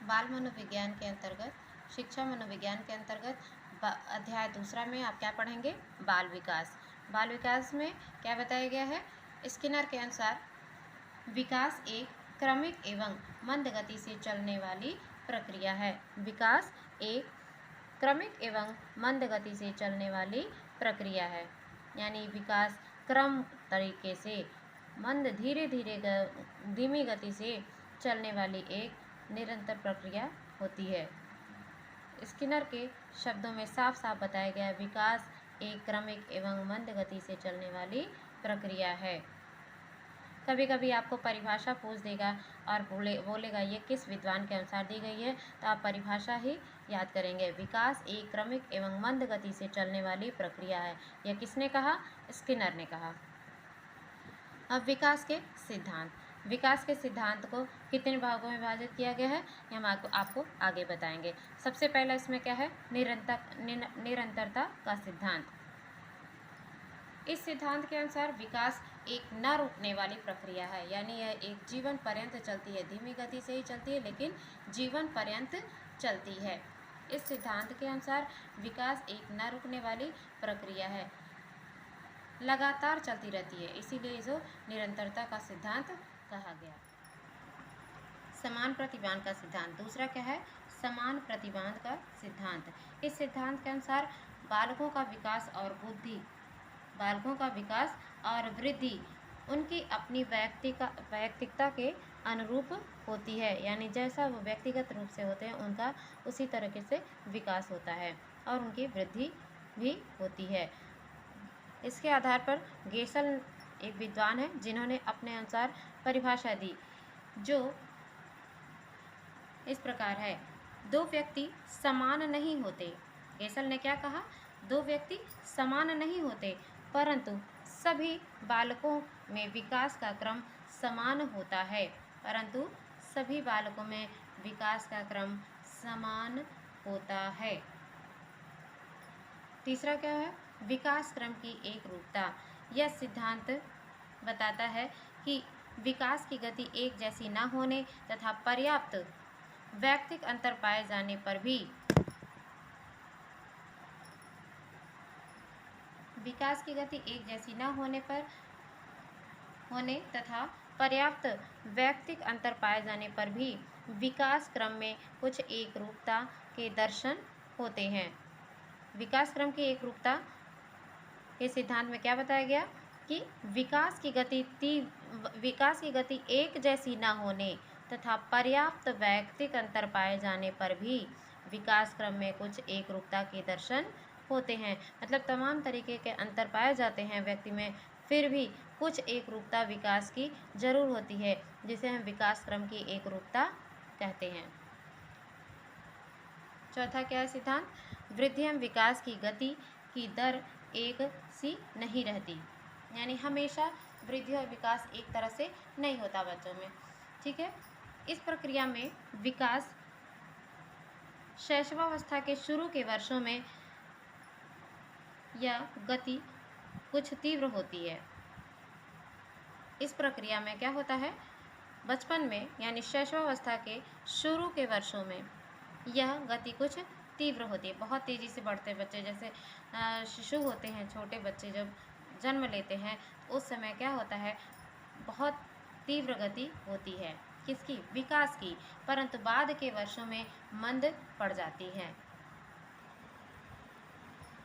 बाल मनोविज्ञान के अंतर्गत शिक्षा मनोविज्ञान के अंतर्गत अध्याय दूसरा में आप क्या पढ़ेंगे? बाल विकास। बाल विकास में क्या बताया गया है? स्किनर के अनुसार विकास एक क्रमिक एवं मंद गति से चलने वाली प्रक्रिया है। विकास एक क्रमिक एवं मंद गति से चलने वाली प्रक्रिया है, यानी विकास क्रम तरीके से मंद धीरे धीमी गति से चलने वाली एक निरंतर प्रक्रिया होती है। स्किनर के शब्दों में साफ साफ बताया गया विकास एक क्रमिक एवं मंद गति से चलने वाली प्रक्रिया है। कभी कभी आपको परिभाषा पूछ देगा और बोलेगा ये किस विद्वान के अनुसार दी गई है, तो आप परिभाषा ही याद करेंगे। विकास एक क्रमिक एवं मंद गति से चलने वाली प्रक्रिया है। यह किसने कहा? स्किनर ने कहा। अब विकास के सिद्धांत। विकास के सिद्धांत को कितने भागों में विभाजित किया गया है, ये हम आपको आगे बताएंगे। सबसे पहला इसमें क्या है? निरंतरता का सिद्धांत। इस सिद्धांत के अनुसार विकास एक न रुकने वाली प्रक्रिया है, यानी यह एक जीवन पर्यंत चलती है। धीमी गति से ही चलती है, लेकिन जीवन पर्यंत चलती है। इस सिद्धांत के अनुसार विकास एक न रुकने वाली प्रक्रिया है, लगातार चलती रहती है, इसीलिए इसे निरंतरता का सिद्धांत कहा गया। समान प्रतिबांध का सिद्धांत। दूसरा क्या है? समान प्रतिबांध का सिद्धांत। इस सिद्धांत के अनुसार बालकों का विकास और वृद्धि उनकी अपनी वैयक्तिकता के अनुरूप होती है, यानी जैसा वो व्यक्तिगत रूप से होते हैं उनका उसी तरीके से विकास होता है और उनकी वृद्धि भी होती है। इसके आधार पर गेसल एक विद्वान है जिन्होंने अपने अनुसार परिभाषा दी, जो इस प्रकार है। दो व्यक्ति समान नहीं होते। गेसल ने क्या कहा? दो व्यक्ति समान नहीं होते, परंतु सभी बालकों में विकास का क्रम समान होता है। तीसरा क्या है? विकास क्रम की एक रूपता। यह सिद्धांत बताता है कि विकास की गति एक जैसी न होने तथा पर्याप्त वैयक्तिक अंतर पाए जाने पर भी विकास की गति एक जैसी न होने तथा पर्याप्त वैयक्तिक अंतर पाए जाने पर भी विकास क्रम में कुछ एक रूपता के दर्शन होते हैं। विकास क्रम की एक रूपता के सिद्धांत में क्या बताया गया कि विकास की गति एक जैसी न होने तथा पर्याप्त वैयक्तिक अंतर पाए जाने पर भी विकास क्रम में कुछ एक रूपता के दर्शन होते हैं। मतलब तमाम तरीके के अंतर पाए जाते हैं व्यक्ति में, फिर भी कुछ एक रूपता विकास की जरूर होती है, जिसे हम विकास क्रम की एक रूपता कहते हैं। चौथा क्या है सिद्धांत? वृद्धि एवं विकास की गति की दर एक सी नहीं रहती, यानी हमेशा वृद्धि और विकास एक तरह से नहीं होता बच्चों में। ठीक है। इस प्रक्रिया में विकास शैशवावस्था के शुरू के वर्षों में यह गति कुछ तीव्र होती है। इस प्रक्रिया में क्या होता है? बचपन में यानी शैशवावस्था के शुरू के वर्षों में यह गति कुछ तीव्र होती है। बहुत तेज़ी से बढ़ते बच्चे, जैसे शिशु होते हैं, छोटे बच्चे जब जन्म लेते हैं उस समय क्या होता है? बहुत तीव्र गति होती है। किसकी? विकास की। परंतु बाद के वर्षों में मंद पड़ जाती है।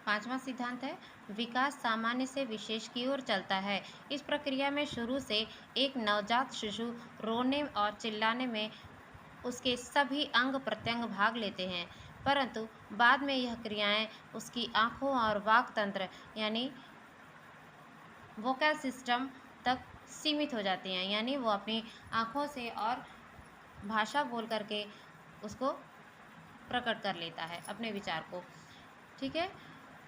पांचवा सिद्धांत है विकास सामान्य से विशेष की ओर चलता है। इस प्रक्रिया में शुरू से एक नवजात शिशु रोने और चिल्लाने में उसके सभी अंग प्रत्यंग भाग लेते हैं, परंतु बाद में यह क्रियाएं उसकी आँखों और वाक तंत्र यानी वोकल सिस्टम तक सीमित हो जाती हैं, यानी वो अपनी आँखों से और भाषा बोल करके उसको प्रकट कर लेता है अपने विचार को। ठीक है।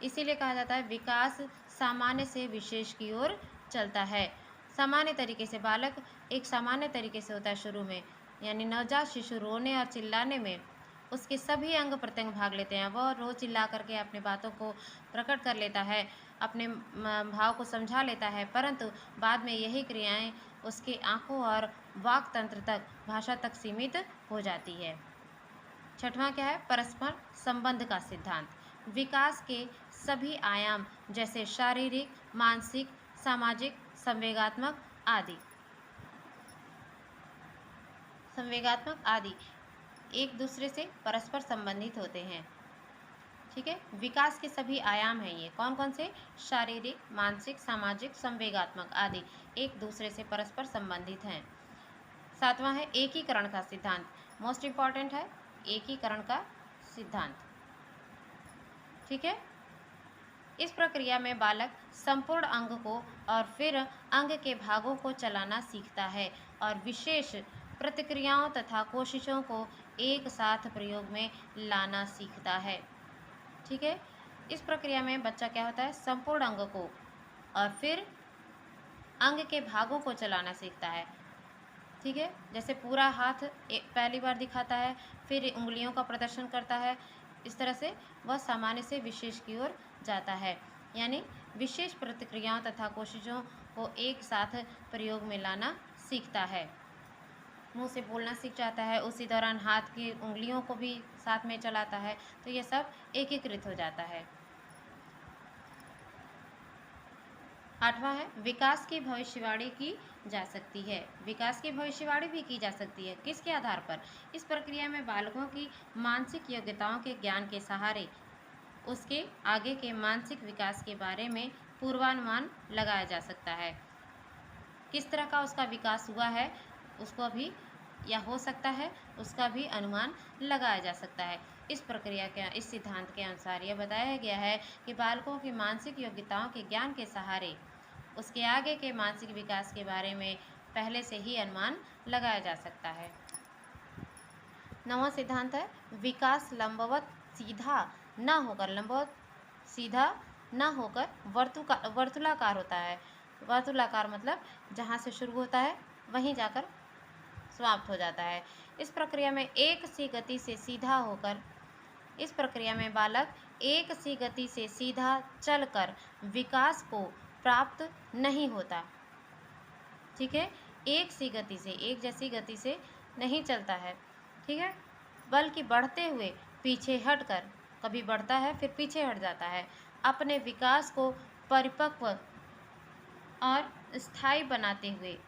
इसीलिए कहा जाता है विकास सामान्य से विशेष की ओर चलता है। सामान्य तरीके से बालक एक सामान्य तरीके से होता है शुरू में, यानी नवजात शिशु रोने और चिल्लाने में उसके सभी अंग प्रत्यंग भाग लेते हैं। वह रो चिल्ला करके अपनी बातों को प्रकट कर लेता है, अपने भाव को समझा लेता है, परंतु बाद में यही क्रियाएं उसके आँखों और वाक तंत्र तक, भाषा तक सीमित हो जाती है। छठवां क्या है? परस्पर संबंध का सिद्धांत। विकास के सभी आयाम जैसे शारीरिक, मानसिक, सामाजिक, संवेगात्मक आदि एक दूसरे से परस्पर संबंधित होते हैं। ठीक है, विकास के सभी आयाम हैं ये कौन कौन से? शारीरिक, मानसिक, सामाजिक, संवेगात्मक आदि एक दूसरे से परस्पर संबंधित हैं। सातवां है एकीकरण का सिद्धांत। मोस्ट इंपॉर्टेंट है एकीकरण का सिद्धांत। ठीक है, इस प्रक्रिया में बालक संपूर्ण अंग को और फिर अंग के भागों को चलाना सीखता है और विशेष प्रतिक्रियाओं तथा कोशिशों को एक साथ प्रयोग में लाना सीखता है। ठीक है, इस प्रक्रिया में बच्चा क्या होता है? संपूर्ण अंग को और फिर अंग के भागों को चलाना सीखता है। ठीक है, जैसे पूरा हाथ पहली बार दिखाता है, फिर उंगलियों का प्रदर्शन करता है, इस तरह से वह सामान्य से विशेष की ओर जाता है, यानी विशेष प्रतिक्रियाओं तथा कोशिशों को एक साथ प्रयोग में लाना सीखता है। मुंह से बोलना सीख जाता है, उसी दौरान हाथ की उंगलियों को भी साथ में चलाता है, तो ये सब एकीकृत हो जाता है। आठवां है विकास की भविष्यवाणी की जा सकती है। विकास की भविष्यवाणी भी की जा सकती है, किसके आधार पर? इस प्रक्रिया में बालकों की मानसिक योग्यताओं के ज्ञान के सहारे उसके आगे के मानसिक विकास के बारे में पूर्वानुमान लगाया जा सकता है। किस तरह का उसका विकास हुआ है उसको भी या हो सकता है उसका भी अनुमान लगाया जा सकता है। इस प्रक्रिया के इस सिद्धांत के अनुसार यह बताया गया है कि बालकों की मानसिक योग्यताओं के ज्ञान के सहारे उसके आगे के मानसिक विकास के बारे में पहले से ही अनुमान लगाया जा सकता है। नौवां सिद्धांत है विकास लंबवत सीधा न होकर वर्तुलाकार होता है। वर्तुलाकार मतलब जहाँ से शुरू होता है वहीं जाकर समाप्त हो जाता है। इस प्रक्रिया में बालक एक सी गति से सीधा चलकर विकास को प्राप्त नहीं होता। ठीक है, एक जैसी गति से नहीं चलता है। ठीक है, बल्कि बढ़ते हुए पीछे हटकर, कभी बढ़ता है फिर पीछे हट जाता है, अपने विकास को परिपक्व और स्थायी बनाते हुए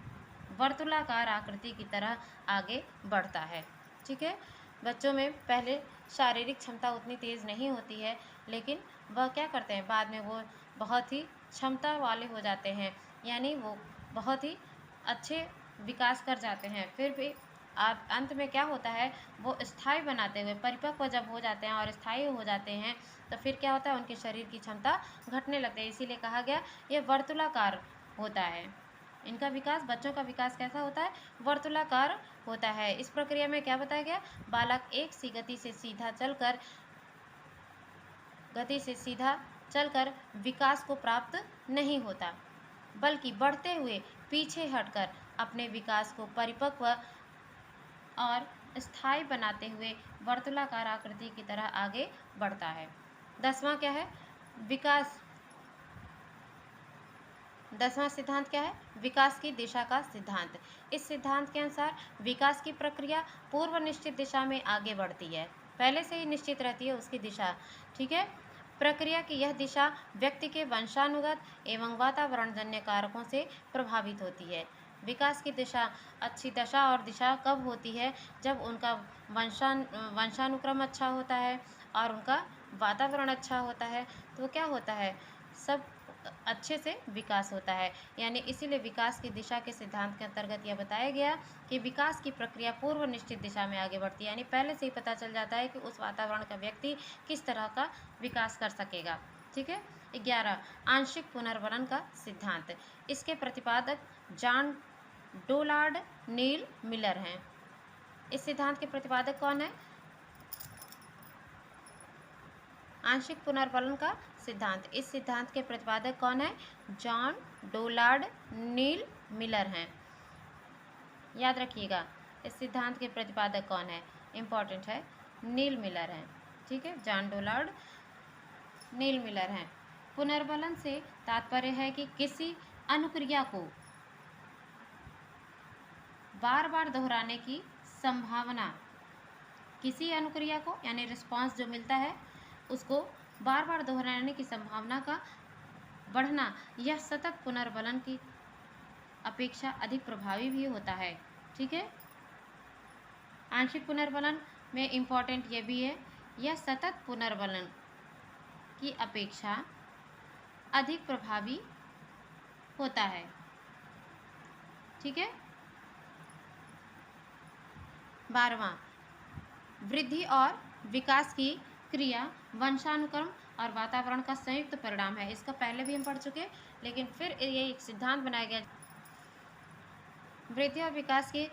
वर्तुलाकार आकृति की तरह आगे बढ़ता है। ठीक है, बच्चों में पहले शारीरिक क्षमता उतनी तेज़ नहीं होती है, लेकिन वह क्या करते हैं बाद में वो बहुत ही क्षमता वाले हो जाते हैं, यानी वो बहुत ही अच्छे विकास कर जाते हैं। फिर भी अंत में क्या होता है, वो स्थायी बनाते हुए परिपक्व जब हो जाते हैं और स्थायी हो जाते हैं तो फिर क्या होता है, उनके शरीर की क्षमता घटने लगती है। इसीलिए कहा गया ये वर्तुलाकार होता है। इनका विकास, बच्चों का विकास कैसा होता है? वर्तुलाकार होता है। इस प्रक्रिया में क्या बताया गया? बालक एक सी गति से सीधा चलकर विकास को प्राप्त नहीं होता, बल्कि बढ़ते हुए पीछे हटकर अपने विकास को परिपक्व और स्थायी बनाते हुए वर्तुलाकार आकृति की तरह आगे बढ़ता है। 10वां क्या है? दसवां सिद्धांत क्या है? विकास की दिशा का सिद्धांत। इस सिद्धांत के अनुसार विकास की प्रक्रिया पूर्व निश्चित दिशा में आगे बढ़ती है, पहले से ही निश्चित रहती है उसकी दिशा। ठीक है, प्रक्रिया की यह दिशा व्यक्ति के वंशानुगत एवं वातावरणजन्य कारकों से प्रभावित होती है। विकास की दिशा, अच्छी दशा और दिशा कब होती है? जब उनका वंशानुक्रम अच्छा होता है और उनका वातावरण अच्छा होता है, तो क्या होता है, सब अच्छे से विकास होता है। यानी इसीलिए विकास की दिशा के सिद्धांत के अंतर्गत यह बताया गया कि विकास की प्रक्रिया पूर्व निश्चित दिशा में आगे बढ़ती है, यानी पहले से ही पता चल जाता है कि उस वातावरण का व्यक्ति किस तरह का विकास कर सकेगा। ठीक है। 11 आंशिक पुनर्वलन का सिद्धांत। इसके प्रतिपादक जॉन डोनाल्ड नील मिलर हैं। इस सिद्धांत के प्रतिपादक कौन है? आंशिक पुनर्वलन का सिद्धांत, इस सिद्धांत के प्रतिपादक कौन है? जॉन डोनाल्ड नील मिलर हैं। याद रखिएगा, इस सिद्धांत के प्रतिपादक कौन है, इंपॉर्टेंट है, नील मिलर हैं। ठीक है, जॉन डोनाल्ड नील मिलर हैं। पुनर्वलन से तात्पर्य है कि किसी अनुक्रिया को बार बार दोहराने की संभावना किसी अनुक्रिया को यानी रिस्पॉन्स जो मिलता है उसको बार बार दोहराने की संभावना का बढ़ना यह सतत पुनर्बलन की अपेक्षा अधिक प्रभावी भी होता है। ठीक है, आंशिक पुनर्बलन में इम्पॉर्टेंट ये भी है, यह सतत पुनर्बलन की अपेक्षा अधिक प्रभावी होता है। ठीक है, 12वां, वृद्धि और विकास की क्रिया वंशानुक्रम और वातावरण का संयुक्त परिणाम है। इसका पहले भी हम पढ़ चुके, लेकिन फिर ये एक सिद्धांत बनाया गया। वृद्धि और विकास की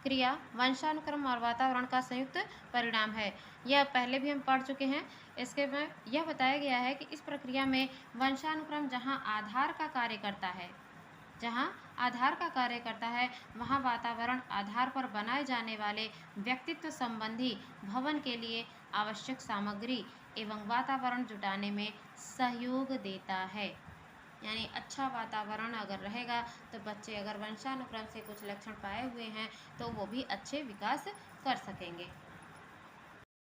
क्रिया वंशानुक्रम और वातावरण का संयुक्त परिणाम है। यह पहले भी हम पढ़ चुके हैं। इसके में यह बताया गया है कि इस प्रक्रिया में वंशानुक्रम जहां आधार का कार्य करता है, वहां वातावरण आधार पर बनाए जाने वाले व्यक्तित्व संबंधी भवन के लिए आवश्यक सामग्री एवं वातावरण जुटाने में सहयोग देता है। यानी अच्छा वातावरण अगर रहेगा तो बच्चे अगर वंशानुक्रम से कुछ लक्षण पाए हुए हैं तो वो भी अच्छे विकास कर सकेंगे।